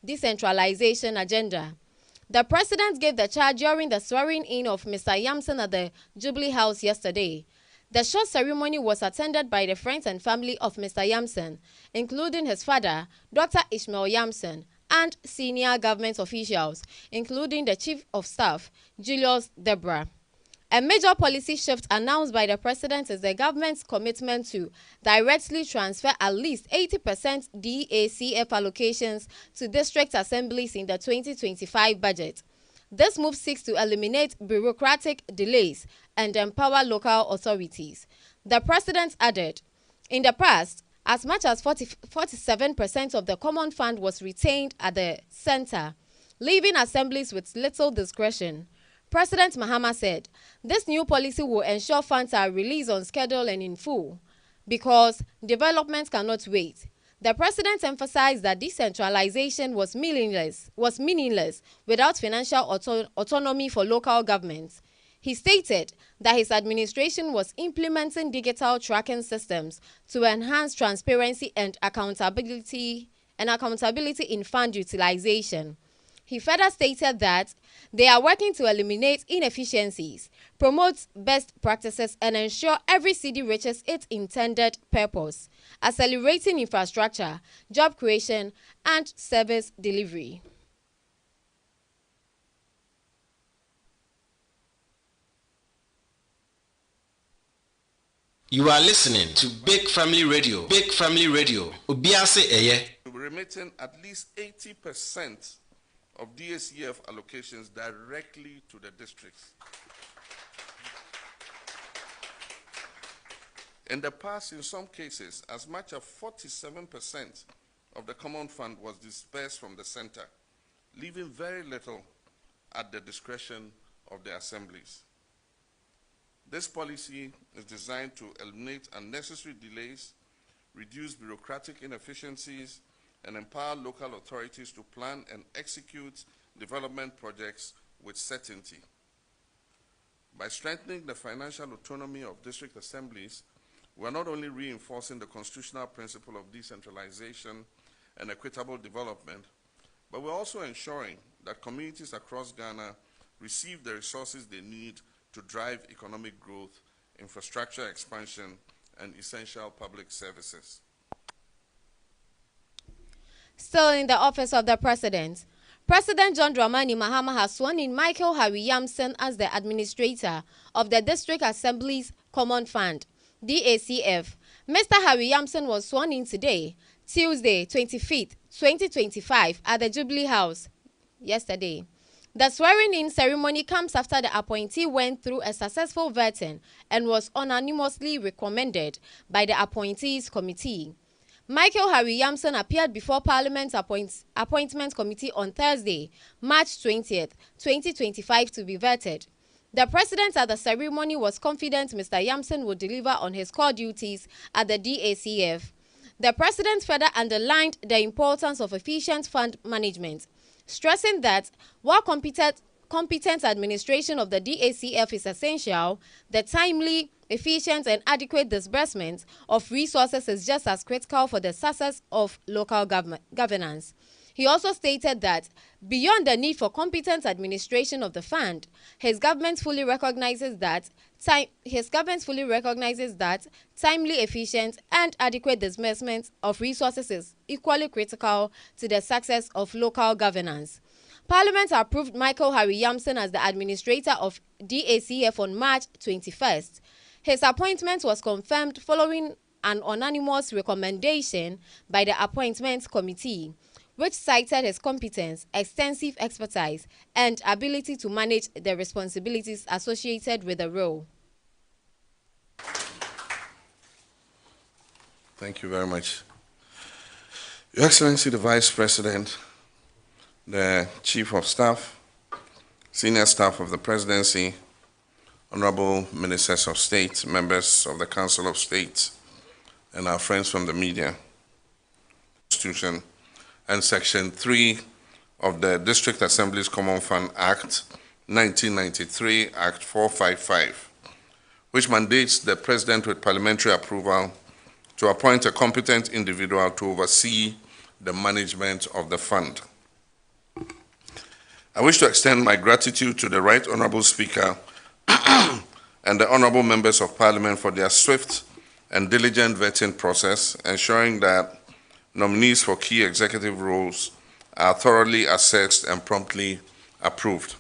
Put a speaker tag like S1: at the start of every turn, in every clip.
S1: decentralization agenda. The president gave the charge during the swearing-in of Mr. Yamson at the Jubilee House yesterday. The short ceremony was attended by the friends and family of Mr. Yamson, including his father, Dr. Ishmael Yamson, and senior government officials, including the Chief of Staff, Julius Debra. A major policy shift announced by the president is the government's commitment to directly transfer at least 80% DACF allocations to district assemblies in the 2025 budget. This move seeks to eliminate bureaucratic delays and empower local authorities. The president added, in the past, as much as 47% of the common fund was retained at the center, leaving assemblies with little discretion. President Mahama said, this new policy will ensure funds are released on schedule and in full, because development cannot wait. The president emphasized that decentralization was meaningless without financial autonomy for local governments. He stated that his administration was implementing digital tracking systems to enhance transparency and accountability in fund utilization. He further stated that they are working to eliminate inefficiencies, promote best practices, and ensure every cedi reaches its intended purpose, accelerating infrastructure, job creation, and service delivery.
S2: You are listening to Big Family Radio. Big Family Radio. Obiase Eye.
S3: Remitting at least 80% of DACF allocations directly to the districts. In the past, in some cases, as much as 47% of the common fund was dispersed from the center, leaving very little at the discretion of the assemblies. This policy is designed to eliminate unnecessary delays, reduce bureaucratic inefficiencies, and empower local authorities to plan and execute development projects with certainty. By strengthening the financial autonomy of district assemblies, we are not only reinforcing the constitutional principle of decentralization and equitable development, but we're also ensuring that communities across Ghana receive the resources they need to drive economic growth, infrastructure expansion, and essential public services.
S1: Still in the office of the president, President John Dramani Mahama has sworn in Michael Harry Yamson as the administrator of the District Assembly's Common Fund, DACF. Mr. Harry Yamson was sworn in today, Tuesday, 25th, 2025, at the Jubilee House yesterday. The swearing-in ceremony comes after the appointee went through a successful vetting and was unanimously recommended by the appointees committee. Michael Harry Yamson appeared before Parliament's Appointment Committee on Thursday, March 20th, 2025 to be vetted. The president at the ceremony was confident Mr. Yamson would deliver on his core duties at the DACF. The president further underlined the importance of efficient fund management, stressing that while competent administration of the DACF is essential, the timely, efficient, and adequate disbursement of resources is just as critical for the success of local governance. He also stated that beyond the need for competent administration of the fund, his government fully recognizes that timely, efficient, and adequate disbursement of resources is equally critical to the success of local governance. Parliament approved Michael Harry Yamson as the administrator of DACF on March 21st. His appointment was confirmed following an unanimous recommendation by the Appointments Committee, which cited his competence, extensive expertise, and ability to manage the responsibilities associated with the role.
S3: Thank you very much. Your Excellency, the Vice President, the Chief of Staff, Senior Staff of the Presidency, Honorable Ministers of State, members of the Council of State, and our friends from the media, Constitution, and Section 3 of the District Assembly's Common Fund Act 1993, Act 455, which mandates the President with parliamentary approval to appoint a competent individual to oversee the management of the fund. I wish to extend my gratitude to the Right Honourable Speaker and the Honourable Members of Parliament for their swift and diligent vetting process, ensuring that nominees for key executive roles are thoroughly assessed and promptly approved.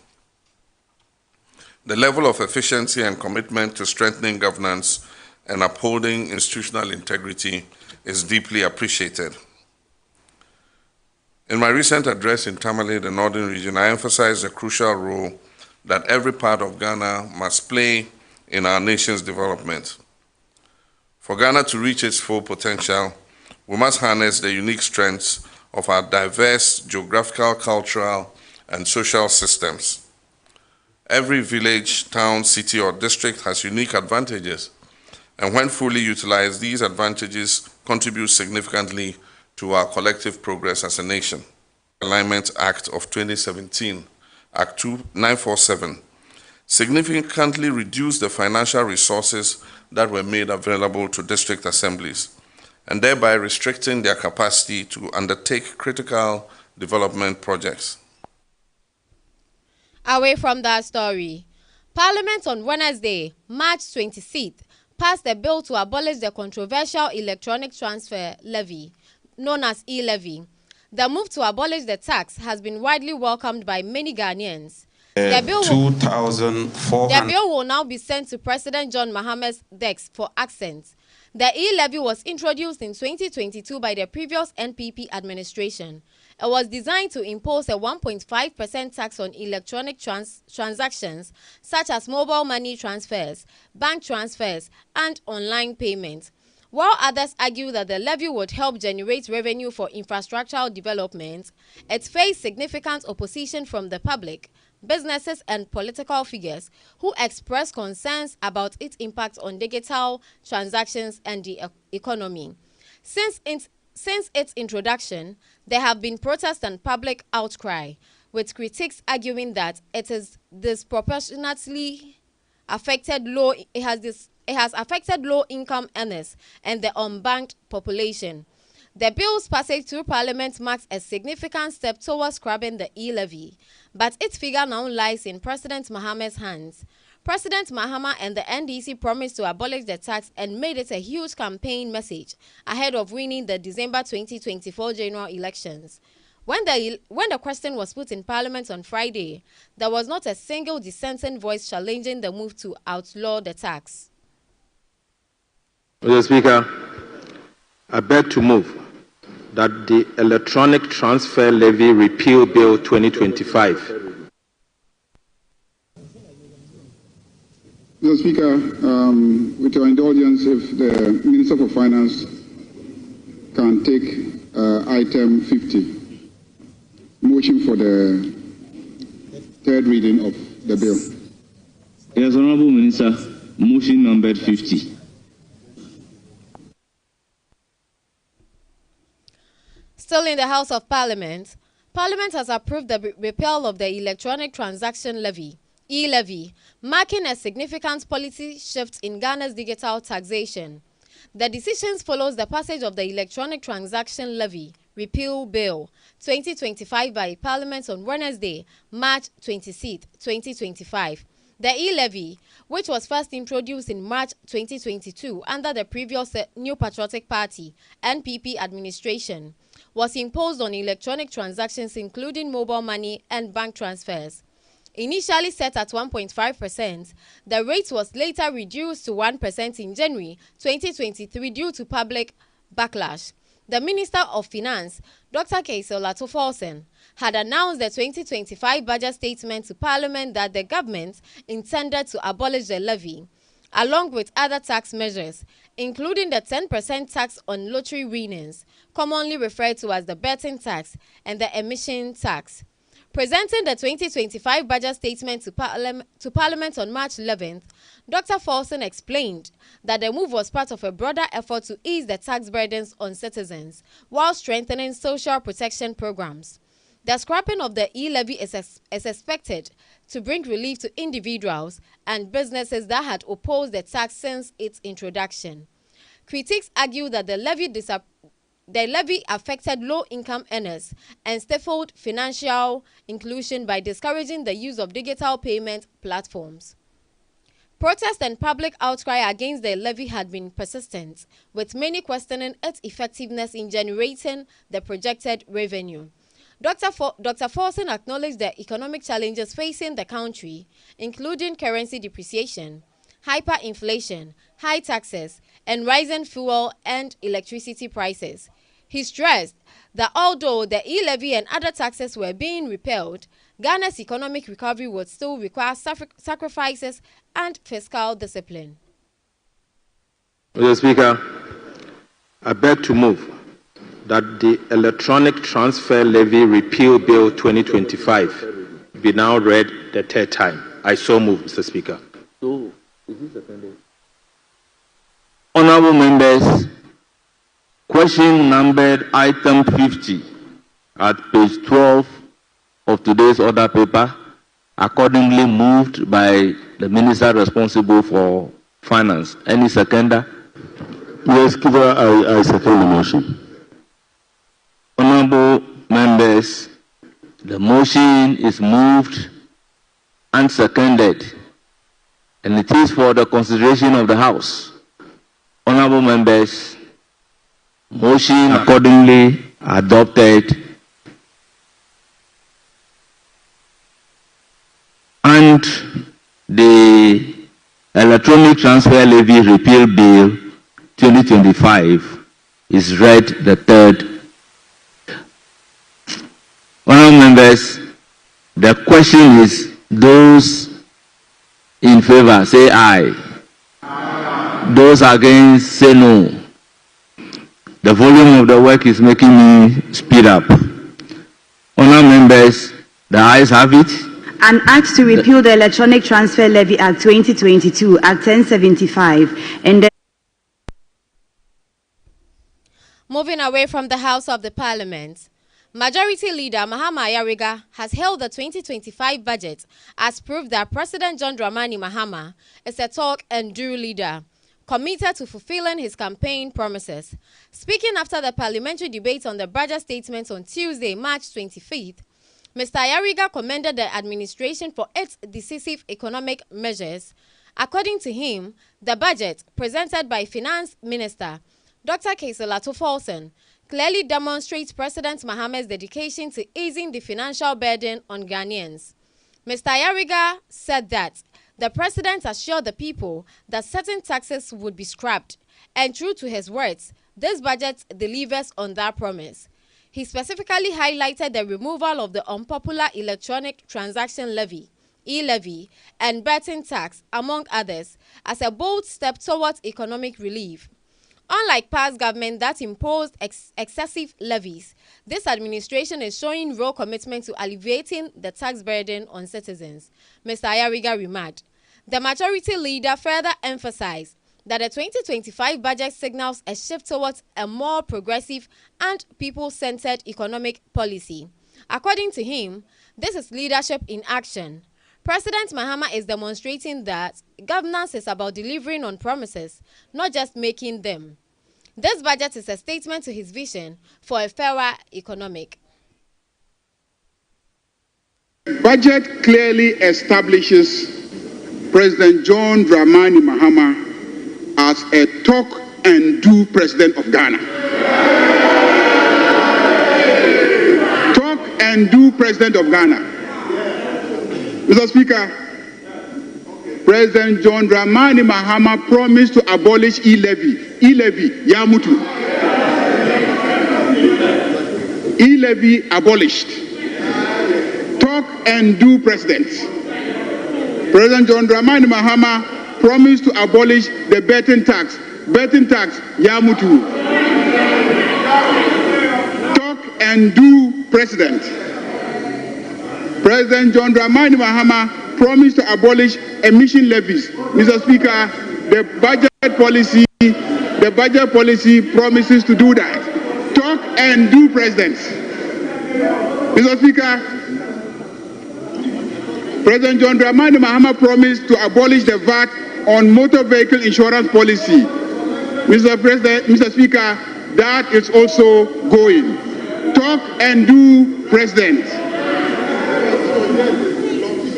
S3: The level of efficiency and commitment to strengthening governance and upholding institutional integrity is deeply appreciated. In my recent address in Tamale, the Northern Region, I emphasized the crucial role that every part of Ghana must play in our nation's development. For Ghana to reach its full potential, we must harness the unique strengths of our diverse geographical, cultural, and social systems. Every village, town, city, or district has unique advantages, and when fully utilized, these advantages contribute significantly to our collective progress as a nation. Alignment Act of 2017, Act 947, significantly reduced the financial resources that were made available to district assemblies, and thereby restricting their capacity to undertake critical development projects.
S1: Away from that story, Parliament on Wednesday, March 26th, passed a bill to abolish the controversial electronic transfer levy, known as e-levy. The move to abolish the tax has been widely welcomed by many Ghanaians. The bill will now be sent to President John Mahama's desk for accent. The e-levy was introduced in 2022 by the previous NPP administration. It was designed to impose a 1.5% tax on electronic transactions such as mobile money transfers, bank transfers, and online payments. While others argue that the levy would help generate revenue for infrastructural development, it faced significant opposition from the public, businesses, and political figures who expressed concerns about its impact on digital transactions and the economy. Since its introduction, there have been protests and public outcry, with critics arguing that it is disproportionately affected it has affected low-income earners and the unbanked population. The bill's passage through Parliament marks a significant step towards scrapping the e-levy, but its figure now lies in President Mahama's hands. President Mahama and the NDC promised to abolish the tax and made it a huge campaign message ahead of winning the December 2024 general elections. When the question was put in Parliament on Friday, there was not a single dissenting voice challenging the move to outlaw the tax.
S4: Mr. Speaker, I beg to move that the Electronic Transfer Levy Repeal Bill 2025.
S5: Mr. Speaker, with your indulgence, if the Minister for Finance can take item 50, motion for the third reading of the bill.
S6: Yes, Honourable Minister, motion number 50.
S1: Still in the House of Parliament, Parliament has approved the repeal of the Electronic Transaction Levy, e-levy, marking a significant policy shift in Ghana's digital taxation. The decision follows the passage of the Electronic Transaction Levy Repeal Bill 2025 by Parliament on Wednesday, March 26, 2025. The e-levy, which was first introduced in March 2022 under the previous New Patriotic Party (NPP) administration, was imposed on electronic transactions including mobile money and bank transfers. Initially set at 1.5%, the rate was later reduced to 1% in January 2023 due to public backlash. The Minister of Finance, Dr. Kaysola Tofolsen, had announced the 2025 budget statement to Parliament that the government intended to abolish the levy, along with other tax measures, including the 10% tax on lottery winnings, commonly referred to as the betting tax, and the emission tax. Presenting the 2025 budget statement to Parliament on March 11th, Dr. Folsen explained that the move was part of a broader effort to ease the tax burdens on citizens while strengthening social protection programs. The scrapping of the e-levy is expected to bring relief to individuals and businesses that had opposed the tax since its introduction. Critics argue that the levy the levy affected low-income earners and stifled financial inclusion by discouraging the use of digital payment platforms. Protest and public outcry against the levy had been persistent, with many questioning its effectiveness in generating the projected revenue. Dr. Forson acknowledged the economic challenges facing the country, including currency depreciation, hyperinflation, high taxes, and rising fuel and electricity prices. He stressed that although the e-levy and other taxes were being repealed, Ghana's economic recovery would still require sacrifices and fiscal discipline.
S4: Mr. Speaker, I beg to move that the Electronic Transfer Levy Repeal Bill 2025 be now read the third time. I so move, Mr. Speaker.
S6: Honorable members, question numbered item 50 at page 12 of today's order paper, accordingly moved by the minister responsible for finance. Any seconder?
S7: Yes, Speaker, I second the motion.
S6: Honorable members, the motion is moved and seconded, and it is for the consideration of the House. Honorable members, motion accordingly adopted, and the Electronic Transfer Levy Repeal Bill 2025 is read the third. Honorable members, the question is, those in favor say aye. Those against say no. The volume of the work is making me speed up. Honorable members, the ayes have it.
S8: An act to repeal the Electronic Transfer Levy Act 2022, Act 1075, and
S1: Moving away from the House of the Parliament, Majority Leader Mahama Ayariga has hailed the 2025 budget as proof that President John Dramani Mahama is a talk and do leader, committed to fulfilling his campaign promises. Speaking after the parliamentary debate on the budget statement on Tuesday, March 25th, Mr. Ayariga commended the administration for its decisive economic measures. According to him, the budget presented by Finance Minister Dr. Keselato Folson clearly demonstrates President Mahama's dedication to easing the financial burden on Ghanaians. Mr. Ayariga said that the president assured the people that certain taxes would be scrapped, and true to his words, this budget delivers on that promise. He specifically highlighted the removal of the unpopular electronic transaction levy, e-levy, and betting tax, among others, as a bold step towards economic relief. Unlike past government that imposed excessive levies, this administration is showing real commitment to alleviating the tax burden on citizens, Mr. Ayariga remarked. The majority leader further emphasized that the 2025 budget signals a shift towards a more progressive and people-centered economic policy. According to him, this is leadership in action. President Mahama is demonstrating that governance is about delivering on promises, not just making them. This budget is a statement to his vision for a fairer economic.
S5: Budget clearly establishes President John Dramani Mahama as a talk and do president of Ghana. Talk and do president of Ghana. Mr. Speaker, President John Dramani Mahama promised to abolish e-levy. E-levy, Yamutu. E-levy abolished. Talk and do president. President John Dramani Mahama promised to abolish the betting tax. Betting tax, Yamutu. Talk and do president. President John Dramani Mahama promised to abolish emission levies. Mr. Speaker, the budget policy promises to do that. Talk and do president. Mr. Speaker, President John Dramani Mahama promised to abolish the VAT on motor vehicle insurance policy. Mr. Speaker, that is also going. Talk and do, President.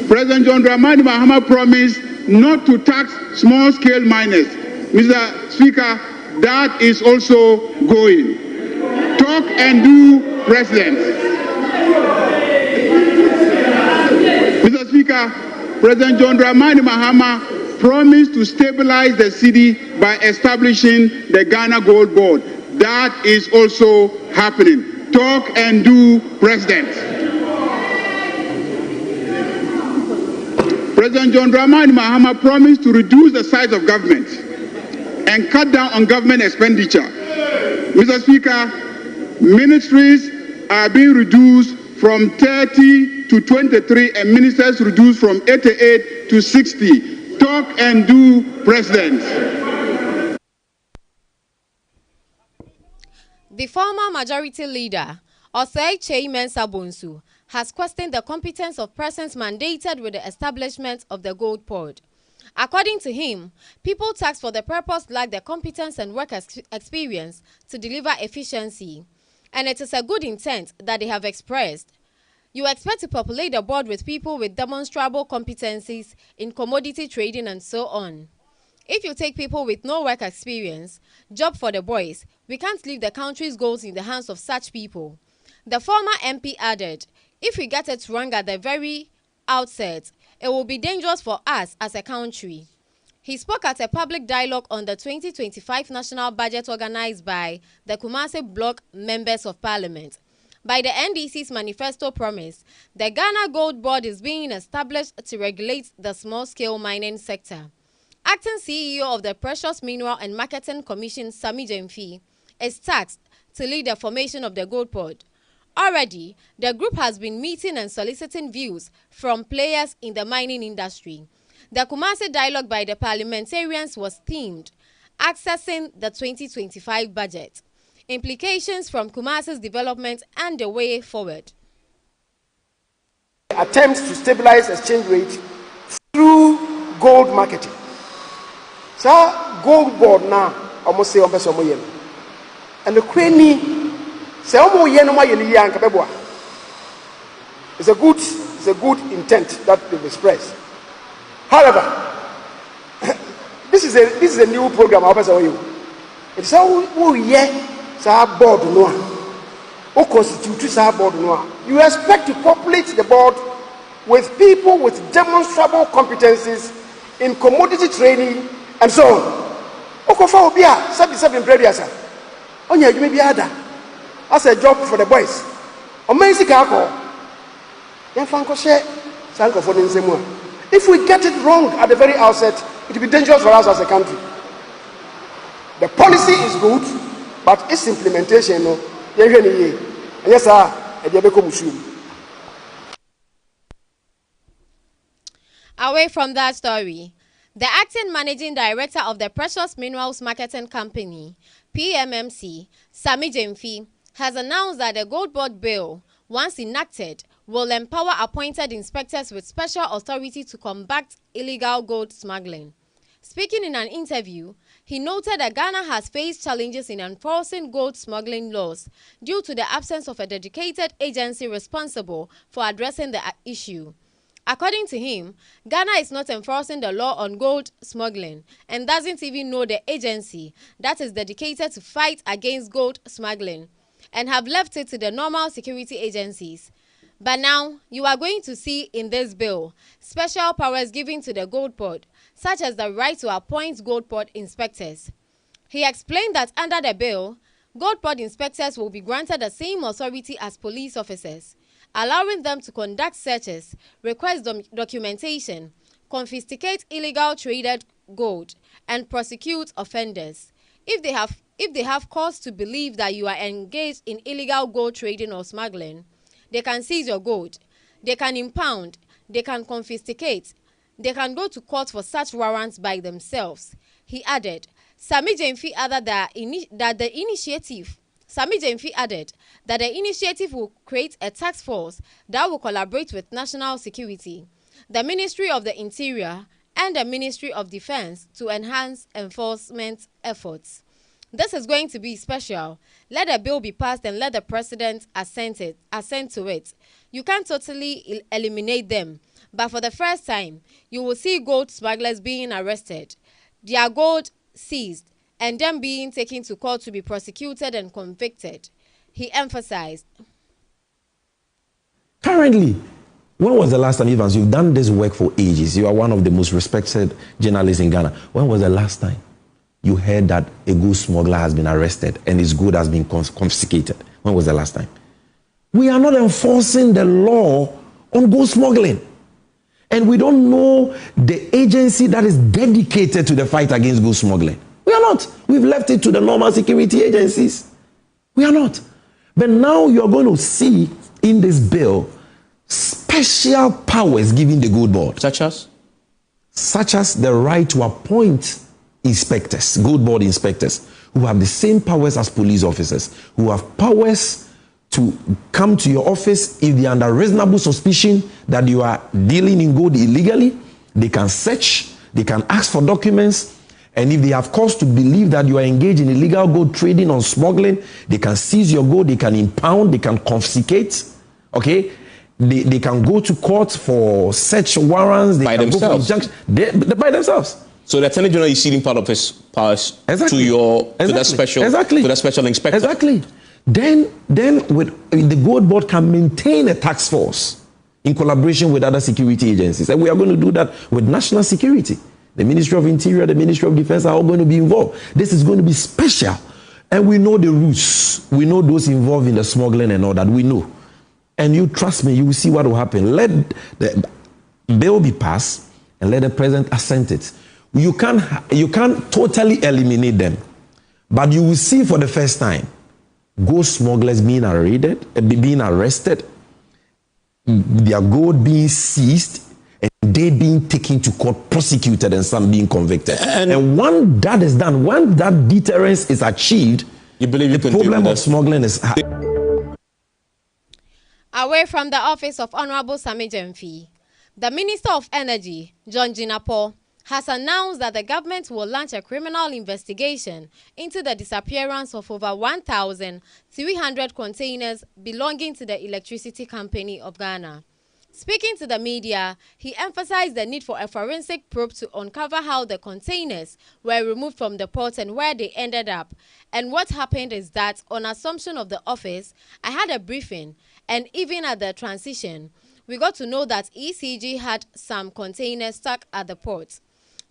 S5: President John Dramani Mahama promised not to tax small-scale miners. Mr. Speaker, that is also going. Talk and do, President. Mr. Speaker, President John Dramani Mahama promised to stabilize the city by establishing the Ghana Gold Board. That is also happening. Talk and do, President. President John Dramani Mahama promised to reduce the size of government and cut down on government expenditure. Mr. Speaker, ministries are being reduced from 30 to 23 and ministers reduced from 88 to 60. Talk and do, President.
S1: The former majority leader, Osei Mensah Bonsu, has questioned the competence of persons mandated with the establishment of the gold board. According to him, people taxed for the purpose lack the competence and work experience to deliver efficiency, and it is a good intent that they have expressed. You expect to populate the board with people with demonstrable competencies in commodity trading and so on. If you take people with no work experience, job for the boys, we can't leave the country's goals in the hands of such people. The former MP added, if we get it wrong at the very outset, it will be dangerous for us as a country. He spoke at a public dialogue on the 2025 national budget organized by the Kumasi Bloc Members of Parliament. By the NDC's manifesto promise, the Ghana Gold Board is being established to regulate the small-scale mining sector. Acting CEO of the Precious Mineral and Marketing Commission, Sami Jemfi, is tasked to lead the formation of the Gold Board. Already, the group has been meeting and soliciting views from players in the mining industry. The Kumasi dialogue by the parliamentarians was themed, accessing the 2025 budget, implications from Kumasi's development and the way forward.
S9: Attempts to stabilize exchange rate through gold marketing. So gold board now almost say and the queen it's a good intent that they've expressed. However, this is a new program. It's how we board no constitute board no. You expect to populate the board with people with demonstrable competencies in commodity trading and so on. Okofa obia 77 previous. Onya you may be other as a job for the boys. If we get it wrong at the very outset, it will be dangerous for us as a country. The policy is good, but its implementation, yes, sir.
S1: Away from that story, the acting managing director of the Precious Minerals Marketing Company, PMMC, Sami Jemfi, has announced that the Gold Board bill, once enacted, will empower appointed inspectors with special authority to combat illegal gold smuggling. Speaking in an interview, he noted that Ghana has faced challenges in enforcing gold smuggling laws due to the absence of a dedicated agency responsible for addressing the issue. According to him, Ghana is not enforcing the law on gold smuggling and doesn't even know the agency that is dedicated to fight against gold smuggling, and have left it to the normal security agencies. But now, you are going to see in this bill special powers given to the Gold Board, such as the right to appoint Gold Board inspectors. He explained that under the bill, Gold Board inspectors will be granted the same authority as police officers, allowing them to conduct searches, request documentation, confiscate illegal traded gold, and prosecute offenders. If they have cause to believe that you are engaged in illegal gold trading or smuggling, they can seize your gold, they can impound, they can confiscate, they can go to court for such warrants by themselves. He added, Sami Jemfi added that the initiative will create a task force that will collaborate with national security, the Ministry of the Interior, and the Ministry of Defense to enhance enforcement efforts. This is going to be special. Let the bill be passed and let the president assent to it. You can't totally eliminate them, but for the first time, you will see gold smugglers being arrested, their gold seized, and them being taken to court to be prosecuted and convicted. He emphasized.
S10: Currently, when was the last time, Evans, you've done this work for ages, you are one of the most respected journalists in Ghana. When was the last time you heard that a gold smuggler has been arrested and his gold has been confiscated? When was the last time? We are not enforcing the law on gold smuggling. And we don't know the agency that is dedicated to the fight against gold smuggling. We are not. We've left it to the normal security agencies. We are not. But now you're going to see in this bill special powers given the gold board.
S11: Such as?
S10: Such as the right to appoint inspectors, gold board inspectors, who have the same powers as police officers, who have powers to come to your office if they are under reasonable suspicion that you are dealing in gold illegally. They can search, they can ask for documents, and if they have cause to believe that you are engaged in illegal gold trading or smuggling, they can seize your gold, they can impound, they can confiscate, okay? They can go to court for search warrants. They
S11: by
S10: can
S11: themselves.
S10: Go for injunction. By themselves.
S11: So the Attorney General is ceding part of his powers to that special inspector.
S10: Exactly. Then with the gold board can maintain a task force in collaboration with other security agencies, and we are going to do that with national security. The Ministry of Interior, the Ministry of Defense are all going to be involved. This is going to be special, and we know the rules. We know those involved in the smuggling and all that. We know. And you trust me, you will see what will happen. Let the bill be passed and let the president assent it. You can't totally eliminate them, but you will see for the first time gold smugglers being arrested, their gold being seized, and they being taken to court, prosecuted, and some being convicted. And once that is done, once that deterrence is achieved,
S11: you believe
S10: the problem of smuggling is high.
S1: Away from the office of Honorable Sami Jemfi, the Minister of Energy, John Jinapor, has announced that the government will launch a criminal investigation into the disappearance of over 1,300 containers belonging to the Electricity Company of Ghana. Speaking to the media, he emphasized the need for a forensic probe to uncover how the containers were removed from the port and where they ended up. And what happened is that, on assumption of the office, I had a briefing, and even at the transition, we got to know that ECG had some containers stuck at the port.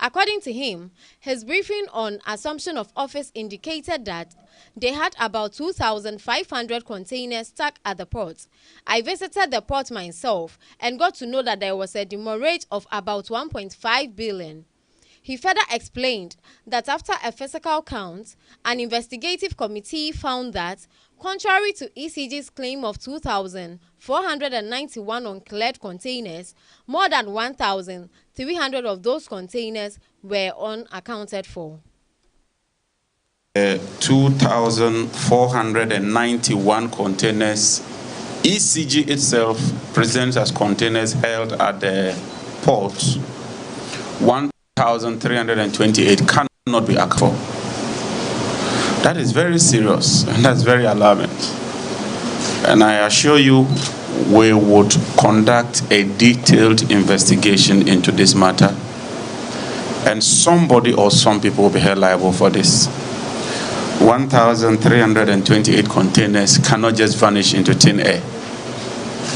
S1: According to him, his briefing on assumption of office indicated that they had about 2,500 containers stuck at the port. I visited the port myself and got to know that there was a demurrage of about 1.5 billion. He further explained that after a physical count, an investigative committee found that, contrary to ECG's claim of 2,491 uncleared containers, more than 1,300 of those containers were unaccounted for.
S12: 2,491 containers. ECG itself presents as containers held at the port. 1,328 cannot be accounted for. That is very serious, and that's very alarming. And I assure you, we would conduct a detailed investigation into this matter, and somebody or some people will be held liable for this. 1,328 containers cannot just vanish into thin air.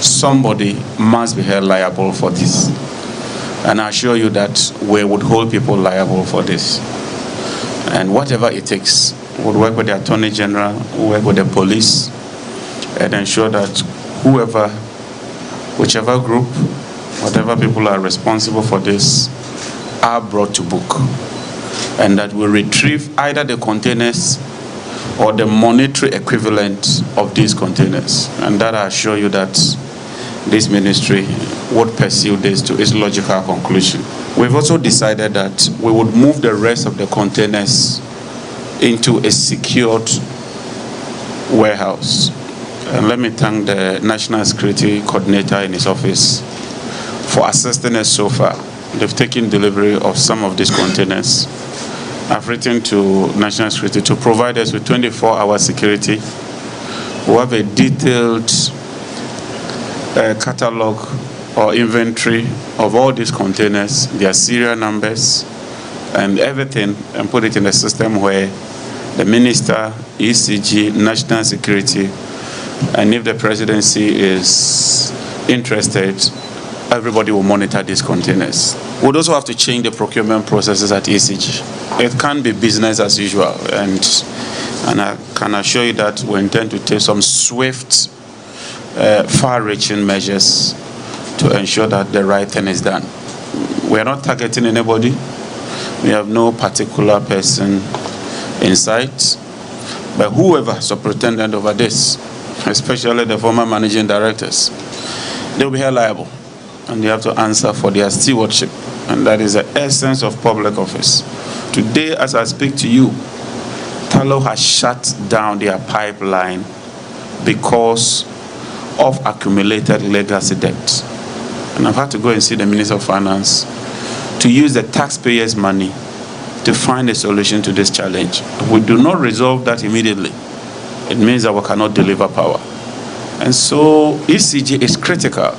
S12: Somebody must be held liable for this. And I assure you that we would hold people liable for this. And whatever it takes, we'll work with the Attorney General, we'll work with the police, and ensure that whichever group, whatever people are responsible for this, are brought to book. And that we retrieve either the containers or the monetary equivalent of these containers. And that I assure you that this ministry would pursue this to its logical conclusion. We've also decided that we would move the rest of the containers into a secured warehouse. And let me thank the National Security Coordinator in his office for assisting us so far. They've taken delivery of some of these containers, I've written to National Security to provide us with 24-hour security. We have a detailed catalog or inventory of all these containers, their serial numbers, and everything, and put it in a system where the minister, ECG, national security, and if the presidency is interested, everybody will monitor these containers. We'd also have to change the procurement processes at ECG. It can't be business as usual, and I can assure you that we intend to take some swift, far-reaching measures to ensure that the right thing is done. We are not targeting anybody. We have no particular person in sight, but whoever is superintendent over this, especially the former managing directors, they will be held liable, and they have to answer for their stewardship, and that is the essence of public office. Today, as I speak to you, Tallow has shut down their pipeline because of accumulated legacy debt. And I've had to go and see the Minister of Finance to use the taxpayers' money to find a solution to this challenge. If we do not resolve that immediately, it means that we cannot deliver power. And so ECG is critical.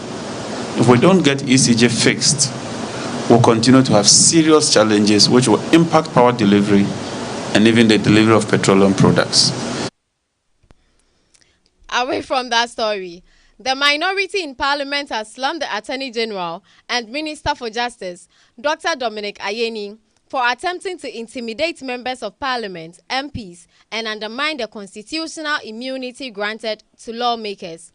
S12: If we don't get ECG fixed, we'll continue to have serious challenges which will impact power delivery and even the delivery of petroleum products.
S1: Away from that story, the minority in Parliament has slammed the Attorney General and Minister for Justice, Dr. Dominic Ayeni, for attempting to intimidate members of Parliament, MPs, and undermine the constitutional immunity granted to lawmakers.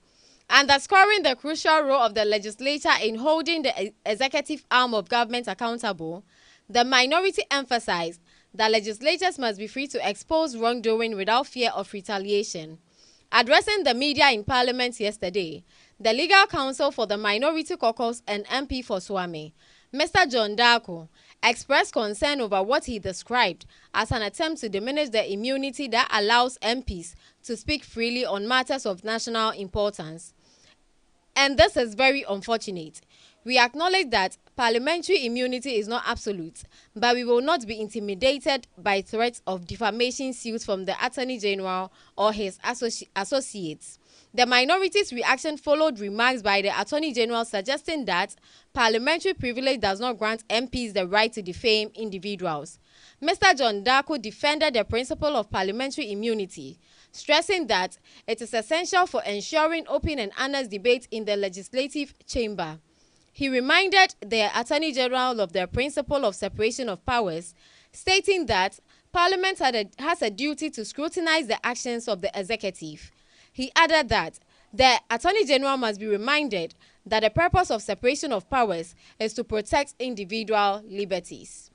S1: Underscoring the crucial role of the legislature in holding the executive arm of government accountable, the minority emphasized that legislators must be free to expose wrongdoing without fear of retaliation. Addressing the media in Parliament yesterday, the legal counsel for the Minority Caucus and MP for Swami, Mr. John Darko, expressed concern over what he described as an attempt to diminish the immunity that allows MPs to speak freely on matters of national importance. And this is very unfortunate. We acknowledge that parliamentary immunity is not absolute, but we will not be intimidated by threats of defamation suits from the Attorney General or his associates. The minority's reaction followed remarks by the Attorney General suggesting that parliamentary privilege does not grant MPs the right to defame individuals. Mr. John Darko defended the principle of parliamentary immunity, stressing that it is essential for ensuring open and honest debate in the legislative chamber. He reminded the Attorney General of the principle of separation of powers, stating that Parliament has a duty to scrutinize the actions of the executive. He added that the Attorney General must be reminded that the purpose of separation of powers is to protect individual liberties.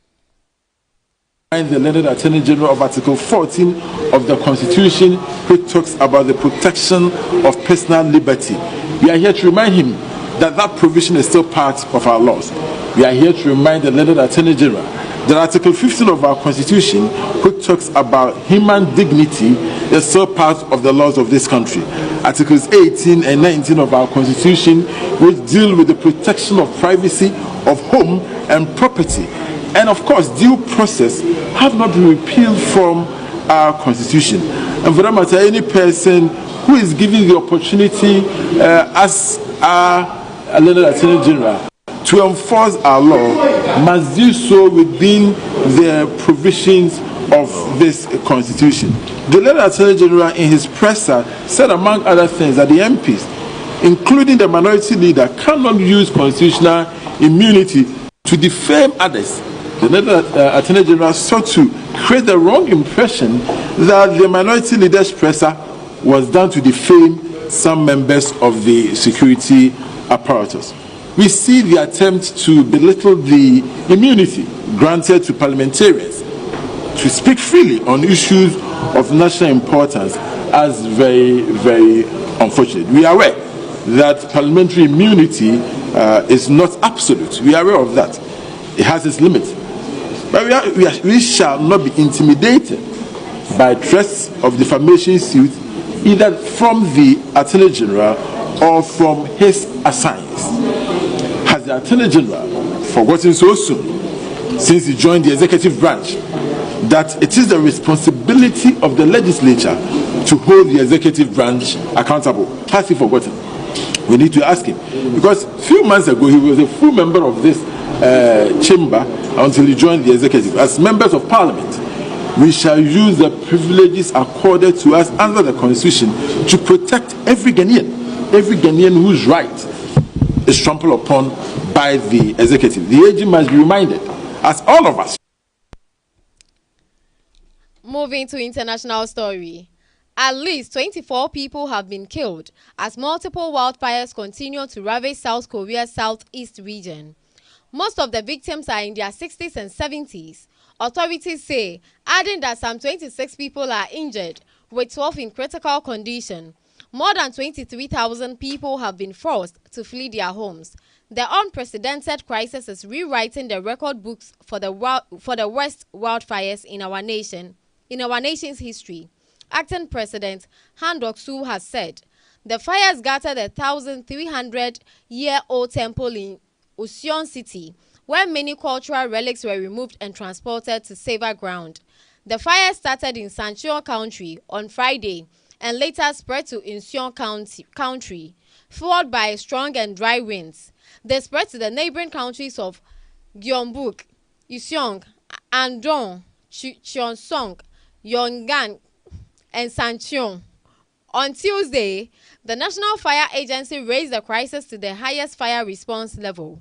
S13: The learned Attorney General of Article 14 of the Constitution, which talks about the protection of personal liberty. We are here to remind him that that provision is still part of our laws. We are here to remind the learned Attorney General that Article 15 of our Constitution, which talks about human dignity, is still part of the laws of this country. Articles 18 and 19 of our Constitution, which deal with the protection of privacy, of home and property, and of course due process, have not been repealed from our Constitution. And for that matter, any person who is given the opportunity as our learned Attorney General to enforce our law must do so within the provisions of this Constitution. The learned Attorney General in his presser said, among other things, that the MPs, including the minority leader, cannot use constitutional immunity to defame others. The learned Attorney General sought to create the wrong impression that the minority leader's presser was done to defame some members of the security apparatus. We see the attempt to belittle the immunity granted to parliamentarians to speak freely on issues of national importance as very, very unfortunate. We are aware that parliamentary immunity is not absolute. We are aware of that. It has its limits. But we shall not be intimidated by threats of defamation suits either from the Attorney General or from his assigns. Has the Attorney General forgotten so soon, since he joined the executive branch, that it is the responsibility of the legislature to hold the executive branch accountable. Has he forgotten? We need to ask him. Because a few months ago, he was a full member of this chamber until he joined the executive. As members of parliament, we shall use the privileges accorded to us under the constitution to protect every Ghanaian whose right is trampled upon by the executive. The AG must be reminded, as all of us.
S1: Moving to international story. At least 24 people have been killed as multiple wildfires continue to ravage South Korea's southeast region. Most of the victims are in their 60s and 70s, authorities say, adding that some 26 people are injured, with 12 in critical condition. More than 23,000 people have been forced to flee their homes. The unprecedented crisis is rewriting the record books for the worst wildfires in our nation's history. Acting President Han Duck-soo has said the fires gutted a 1,300-year-old temple in Useong City, where many cultural relics were removed and transported to safer ground. The fire started in Sancheong County on Friday and later spread to Useong County, fueled by strong and dry winds. They spread to the neighboring counties of Gyeongbuk, Useong, Andong, Cheongsong, Yongan, and Sancheong. On Tuesday, the National Fire Agency raised the crisis to the highest fire response level.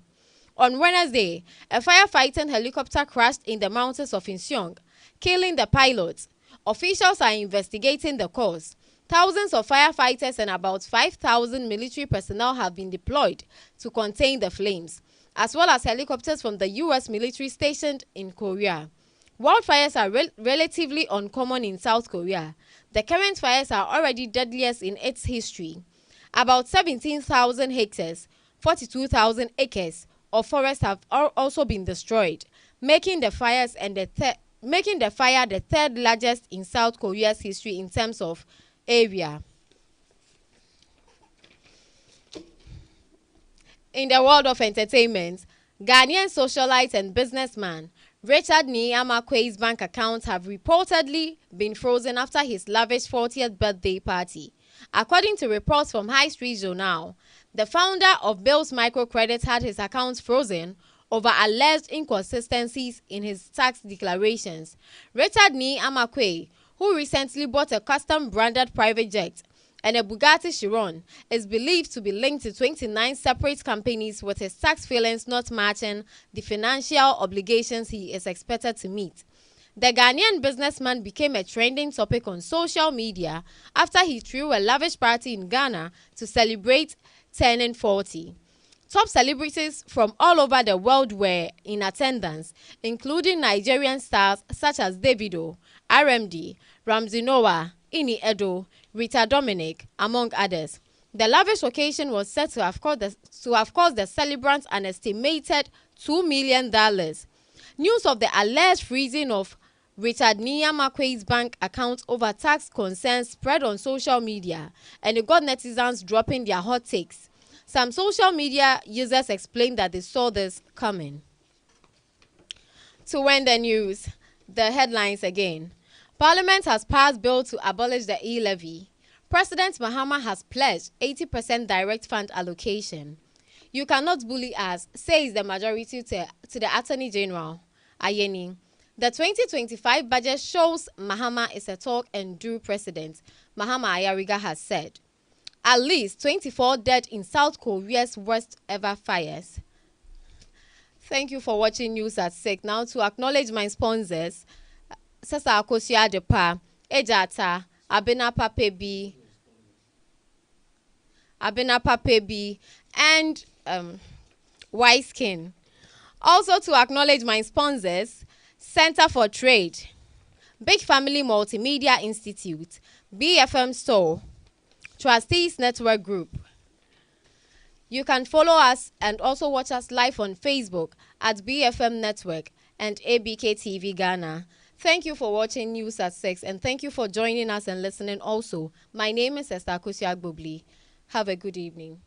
S1: On Wednesday, a firefighting helicopter crashed in the mountains of Useong, killing the pilot. Officials are investigating the cause. Thousands of firefighters and about 5,000 military personnel have been deployed to contain the flames, as well as helicopters from the U.S. military stationed in Korea. Wildfires are relatively uncommon in South Korea. The current fires are already deadliest in its history. About 17,000 hectares, 42,000 acres of forest have also been destroyed, making the fire the third largest in South Korea's history in terms of area. In the world of entertainment, Ghanaian socialite and businessman Richard Niyamakwe's bank accounts have reportedly been frozen after his lavish 40th birthday party. According to reports from High Street Journal, the founder of Bill's Microcredit had his accounts frozen over alleged inconsistencies in his tax declarations. Richard Niyamakwe, who recently bought a custom-branded private jet and a Bugatti Chiron, is believed to be linked to 29 separate companies, with his tax filings not matching the financial obligations he is expected to meet. The Ghanaian businessman became a trending topic on social media after he threw a lavish party in Ghana to celebrate turning 40. Top celebrities from all over the world were in attendance, including Nigerian stars such as Davido, RMD, Ramsey Noah, Ini Edo, Rita Dominic, among others. The lavish occasion was said to have cost the celebrants an estimated $2 million. News of the alleged freezing of Richard Niyamakwe's bank account over tax concerns spread on social media, and it got netizens dropping their hot takes. Some social media users explained that they saw this coming. To end the news, the headlines again. Parliament has passed bill to abolish the e-levy. President Mahama has pledged 80% direct fund allocation. You cannot bully us, says the majority to the Attorney General, Ayeni. The 2025 budget shows Mahama is a talk and do president, Mahama Ayariga has said. At least 24 dead in South Korea's worst ever fires. Thank you for watching News at 6. Now to acknowledge my sponsors, Sasa Akosia Depa, Ejata, Abena Papebi, and White Skin. Also to acknowledge my sponsors, Center for Trade, Big Family Multimedia Institute, BFM Store, Trustees Network Group. You can follow us and also watch us live on Facebook at BFM Network and ABK TV Ghana. Thank you for watching News at 6, and thank you for joining us and listening also. My name is Esther Akusia Gbobli. Have a good evening.